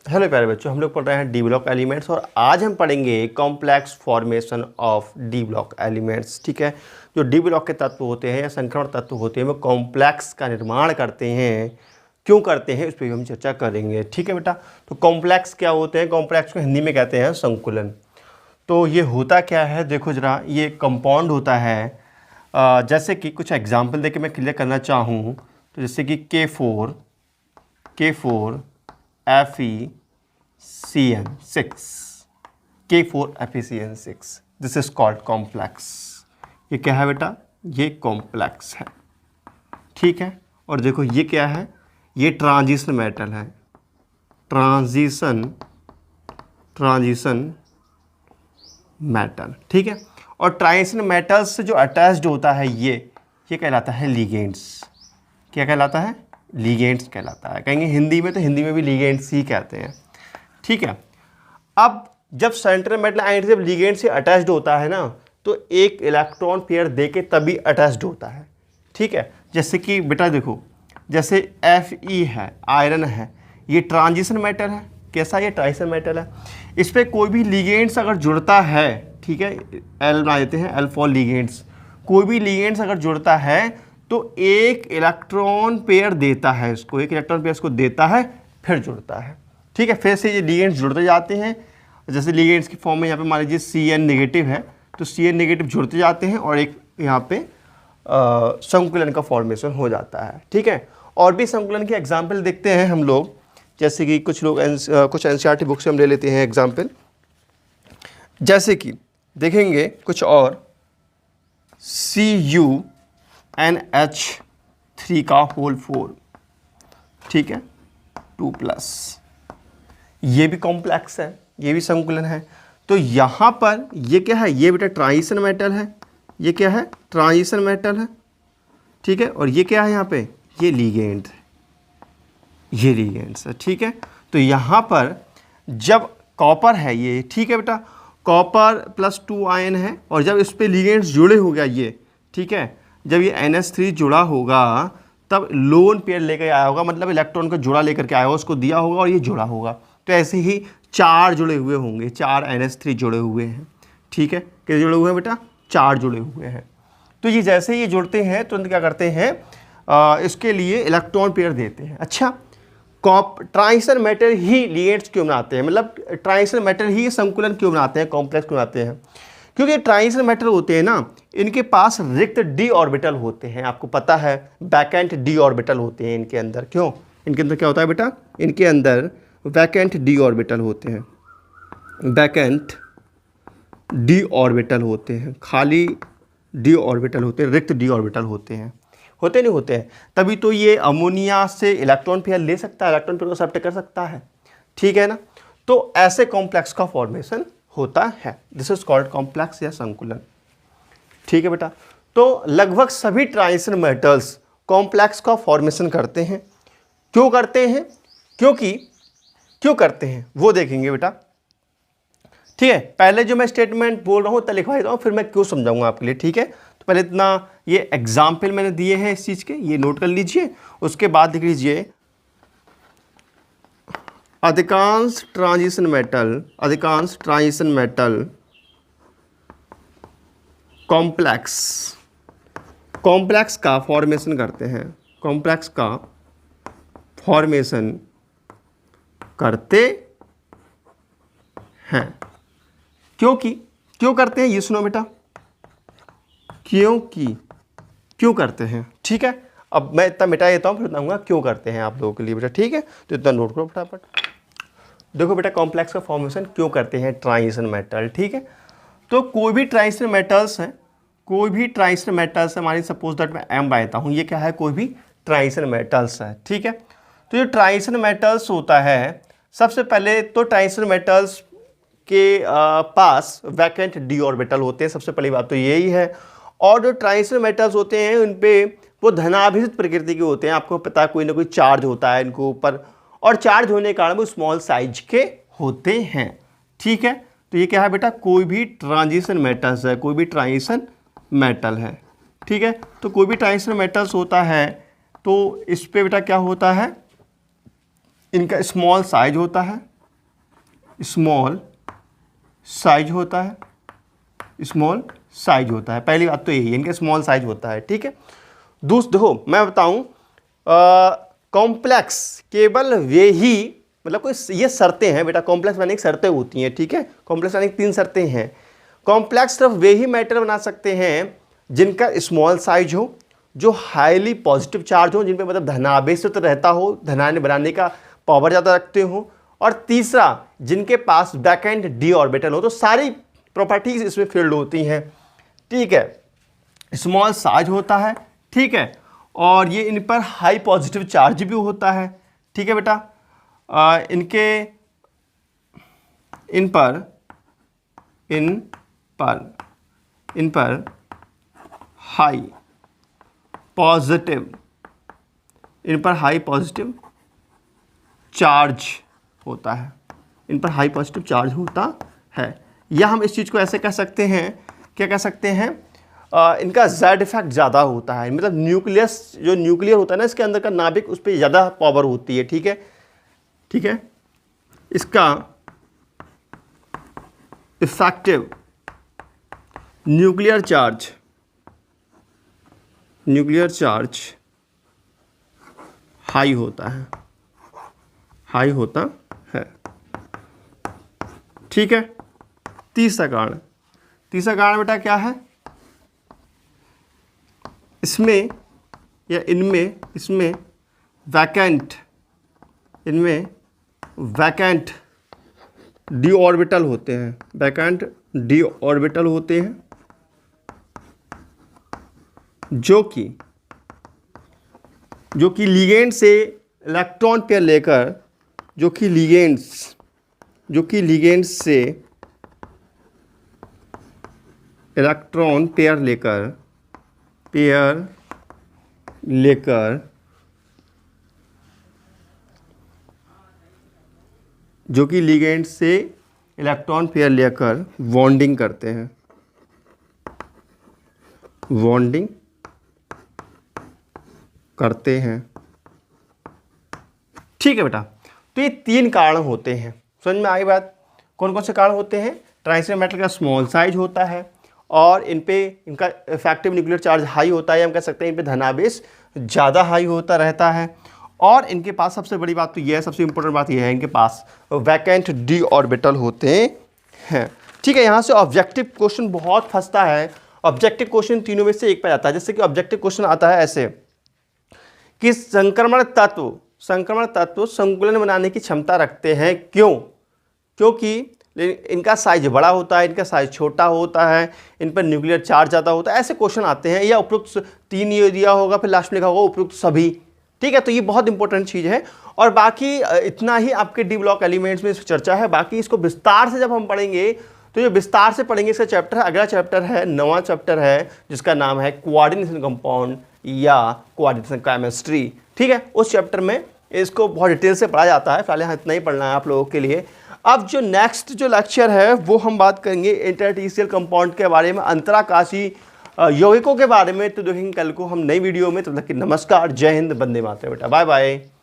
Hello प्यारे बच्चों, हम लोग पढ़ रहे हैं डी ब्लॉक एलिमेंट्स और आज हम पढ़ेंगे complex formation of D block elements. ठीक है, जो डी ब्लॉक के तत्व होते हैं या संक्रमण तत्व होते हैं वो कॉम्प्लेक्स का निर्माण करते हैं। क्यों करते हैं उस पर हम चर्चा करेंगे। ठीक है बेटा, तो कॉम्प्लेक्स क्या होते हैं? कॉम्प्लेक्स को हिंदी में कहते हैं संकुलन। तो ये होता क्या है, देखो जरा, ये कंपाउंड होता है। जैसे कि कुछ एग्जाम्पल देके मैं क्लियर करना चाहूँ तो जैसे कि K4 FeCN6, K4 FeCN6, this is called complex. ये क्या है बेटा? ये कॉम्प्लेक्स है। ठीक है, और देखो ये क्या है? ये ट्रांजिशन मेटल है, ट्रांजिशन मेटल। ठीक है, और ट्रांजिशन मेटल्स से जो अटैच्ड होता है ये कहलाता है लिगेंड्स। क्या कहलाता है? लिगेंड्स कहलाता है। कहेंगे हिंदी में, तो हिंदी में भी लिगेंड्स ही कहते हैं। ठीक है, अब जब सेंट्रल मेटल आयन जब लिगेंड से अटैच्ड होता है ना, तो एक इलेक्ट्रॉन पेयर देके तभी अटैच्ड होता है। ठीक है, जैसे कि बेटा देखो, जैसे Fe है, आयरन है, ये ट्रांजिशन मेटल है। कैसा? ये ट्रांजिशन मेटल है। इस पर कोई भी लिगेंड्स अगर जुड़ता है, ठीक है, एल बना देते हैं, एल फॉर लिगेंड्स। कोई भी लिगेंड्स अगर जुड़ता है तो एक इलेक्ट्रॉन पेयर देता है इसको, एक इलेक्ट्रॉन पेयर इसको देता है, फिर जुड़ता है। ठीक है, फिर से ये लिगेंड्स जुड़ते जाते हैं। जैसे लिगेंड्स की फॉर्म में यहाँ पे मान लीजिए Cn नेगेटिव है, तो Cn नेगेटिव जुड़ते जाते हैं और एक यहाँ पे संकुलन का फॉर्मेशन हो जाता है। ठीक है, और भी संकुलन के एग्जाम्पल देखते हैं हम लोग। जैसे कि कुछ लोग कुछ NCERT बुक से हम ले लेते हैं एग्जाम्पल। जैसे कि देखेंगे कुछ और, CuNH3 का होल 4, ठीक है, 2+, ये भी कॉम्प्लेक्स है, ये भी संकुलन है। तो यहाँ पर ये क्या है? ये बेटा ट्रांजिशन मेटल है। ये क्या है? ट्रांजिशन मेटल है। ठीक है, और ये क्या है यहाँ पे? ये लिगेंड है, ये लिगेंड्स है। ठीक है, तो यहाँ पर जब कॉपर है ये, ठीक है बेटा, कॉपर +2 आयन है, और जब इस पे लिगेंड्स जुड़े हो गया ये, ठीक है, जब ये NH3 जुड़ा होगा तब लोन पेयर लेकर आया होगा, मतलब इलेक्ट्रॉन का जुड़ा लेकर के आया होगा, उसको दिया होगा और ये जुड़ा होगा। तो ऐसे ही 4 जुड़े हुए होंगे, 4 NH3 जुड़े हुए हैं। ठीक है, कितने जुड़े हुए हैं बेटा? 4 जुड़े हुए हैं। तो ये जैसे ही ये जुड़ते हैं तुरंत क्या करते हैं? इसके लिए इलेक्ट्रॉन पेयर देते हैं। अच्छा, ट्रांजिशन मेटल ही लिगेंड्स क्यों बनाते हैं? मतलब ट्रांजिशन मेटल ही संकुलन क्यों बनाते हैं, कॉम्प्लेक्स क्यों बनाते हैं? क्योंकि ट्रांजिशन मेटल होते हैं ना, इनके पास रिक्त d ऑर्बिटल होते हैं। आपको पता है वैकेंट d ऑर्बिटल होते हैं इनके अंदर। क्यों? इनके अंदर क्या होता है बेटा? इनके अंदर वैकेंट d ऑर्बिटल होते हैं, वैकेंट d ऑर्बिटल होते हैं, खाली d ऑर्बिटल होते हैं, रिक्त d ऑर्बिटल होते हैं। होते नहीं होते हैं, तभी तो ये अमोनिया से इलेक्ट्रॉन पेयर ले सकता है, इलेक्ट्रॉन पेयर को एक्सेप्ट कर सकता है। ठीक है ना, तो ऐसे कॉम्प्लेक्स का फॉर्मेशन होता है। दिस इज कॉल्ड कॉम्प्लेक्स या संकुलन। ठीक है बेटा, तो लगभग सभी ट्रांजिशन मेटल्स कॉम्प्लेक्स का फॉर्मेशन करते हैं। क्यों करते हैं? क्यों करते हैं वो देखेंगे बेटा। ठीक है, पहले जो मैं स्टेटमेंट बोल रहा हूँ उतना लिखवा देता हूँ, फिर मैं क्यों समझाऊंगा आपके लिए। ठीक है, तो पहले इतना ये एग्जाम्पल मैंने दिए हैं इस चीज़ के, ये नोट कर लीजिए। उसके बाद लिख लीजिए, अधिकांश ट्रांजिशन मेटल कॉम्प्लेक्स का फॉर्मेशन करते हैं, कॉम्प्लेक्स का फॉर्मेशन करते हैं। क्यों करते हैं ये सुनो बेटा, क्यों करते हैं। ठीक है, अब मैं इतना मिटा देता हूँ, फिर बताऊंगा क्यों करते हैं आप लोगों के लिए बेटा। ठीक है, तो इतना नोट करो फटाफट। देखो बेटा, कॉम्प्लेक्स का फॉर्मेशन क्यों करते हैं ट्रांजिशन मेटल। ठीक है, तो कोई भी ट्रांजिशन मेटल्स है, मान सपोज दैट मैं M बनाता हूँ, ये क्या है? कोई भी ट्रांजिशन मेटल्स है। ठीक है, तो ये ट्रांजिशन मेटल्स होता है, सबसे पहले तो ट्रांजिशन मेटल्स के पास वैकेंट d ऑर्बिटल होते हैं। सबसे पहली बात तो यही है। और जो ट्रांजिशन मेटल्स होते हैं उन पे वो धनाभिषिक्त प्रकृति के होते हैं। आपको पता है कोई ना कोई चार्ज होता है इनको ऊपर, और चार्ज होने के कारण वो स्मॉल साइज के होते हैं। ठीक है, तो ये क्या है बेटा? कोई भी ट्रांजिशन मेटल्स है, कोई भी ट्रांजिशन मेटल है। ठीक है, तो कोई भी ट्रांजिशन मेटल्स होता है तो इस पे बेटा क्या होता है? इनका स्मॉल साइज होता है, स्मॉल साइज होता है, स्मॉल साइज होता है। पहली बात तो यही है, इनका स्मॉल साइज होता है, ठीक है। देखो मैं बताऊं, कॉम्प्लेक्स केवल वे ही, मतलब कोई ये शर्तें हैं बेटा, कॉम्प्लेक्स बनाने की शर्तें होती हैं, ठीक है। कॉम्प्लेक्स बनाने की 3 शर्तें हैं। कॉम्प्लेक्स सिर्फ वे ही मैटर बना सकते हैं जिनका स्मॉल साइज हो, जो हाईली पॉजिटिव चार्ज हो, जिन पे मतलब धनावेश तो रहता हो, धनान्य बनाने का पावर ज़्यादा रखते हो, और तीसरा जिनके पास बैक एंड डी ऑर्बिटल हो। तो सारी प्रॉपर्टीज इसमें फील्ड होती हैं, ठीक है। स्मॉल साइज होता है, ठीक है, और ये इन पर हाई पॉजिटिव चार्ज भी होता है, ठीक है बेटा। इन पर हाई पॉजिटिव चार्ज होता है, इन पर हाई पॉजिटिव चार्ज होता है। या हम इस चीज़ को ऐसे कह सकते हैं, क्या कह सकते हैं, इनका जेड इफेक्ट ज़्यादा होता है, मतलब न्यूक्लियस, जो न्यूक्लियर होता है ना इसके अंदर का नाभिक, उस पर ज़्यादा पावर होती है, ठीक है, ठीक है। इसका इफेक्टिव न्यूक्लियर चार्ज हाई होता है, ठीक है। तीसरा कारण बेटा क्या है, इसमें वैकेंट डी ऑर्बिटल होते हैं, जो कि लिगेंड से इलेक्ट्रॉन पेयर लेकर, इलेक्ट्रॉन पेयर लेकर बॉन्डिंग करते हैं, ठीक है बेटा। तो ये 3 कारण होते हैं, समझ में आई बात। कौन कौन से कारण होते हैं, ट्रांजिशन मेटल का स्मॉल साइज होता है, और इनका इफेक्टिव न्यूक्लियर चार्ज हाई होता है, हम कह सकते हैं इन पे धनावेश ज़्यादा हाई होता रहता है, और इनके पास सबसे बड़ी बात तो यह है, सबसे इंपॉर्टेंट बात यह है, इनके पास वैकेंट डी ऑर्बिटल होते हैं, ठीक है। यहाँ से ऑब्जेक्टिव क्वेश्चन बहुत फंसता है। ऑब्जेक्टिव क्वेश्चन तीनों में से एक पे आता है। जैसे कि ऑब्जेक्टिव क्वेश्चन आता है ऐसे कि संक्रमण तत्व संकुलन बनाने की क्षमता रखते हैं, क्योंकि इनका साइज बड़ा होता है, इनका साइज छोटा होता है, इन पर न्यूक्लियर चार्ज ज़्यादा होता है, ऐसे क्वेश्चन आते हैं। या उपरोक्त 3 ये दिया होगा, फिर लास्ट में लिखा होगा उपरोक्त सभी, ठीक है। तो ये बहुत इंपॉर्टेंट चीज़ है, और बाकी इतना ही आपके डी ब्लॉक एलिमेंट्स में चर्चा है। बाकी इसको विस्तार से जब हम पढ़ेंगे, तो ये विस्तार से पढ़ेंगे, इसका चैप्टर है, अगला चैप्टर है, 9वां चैप्टर है, जिसका नाम है कोऑर्डिनेशन कंपाउंड या कोऑर्डिनेशन केमिस्ट्री, ठीक है। उस चैप्टर में इसको बहुत डिटेल से पढ़ा जाता है। फिलहाल यहाँ इतना ही पढ़ना है आप लोगों के लिए। अब जो नेक्स्ट जो लेक्चर है वो हम बात करेंगे इंटरस्टिशियल कंपाउंड के बारे में, अंतराकाशी यौगिकों के बारे में। तो देखेंगे कल को हम नई वीडियो में। तब तक नमस्कार, जय हिंद, वंदे मातरम बेटा, बाय बाय।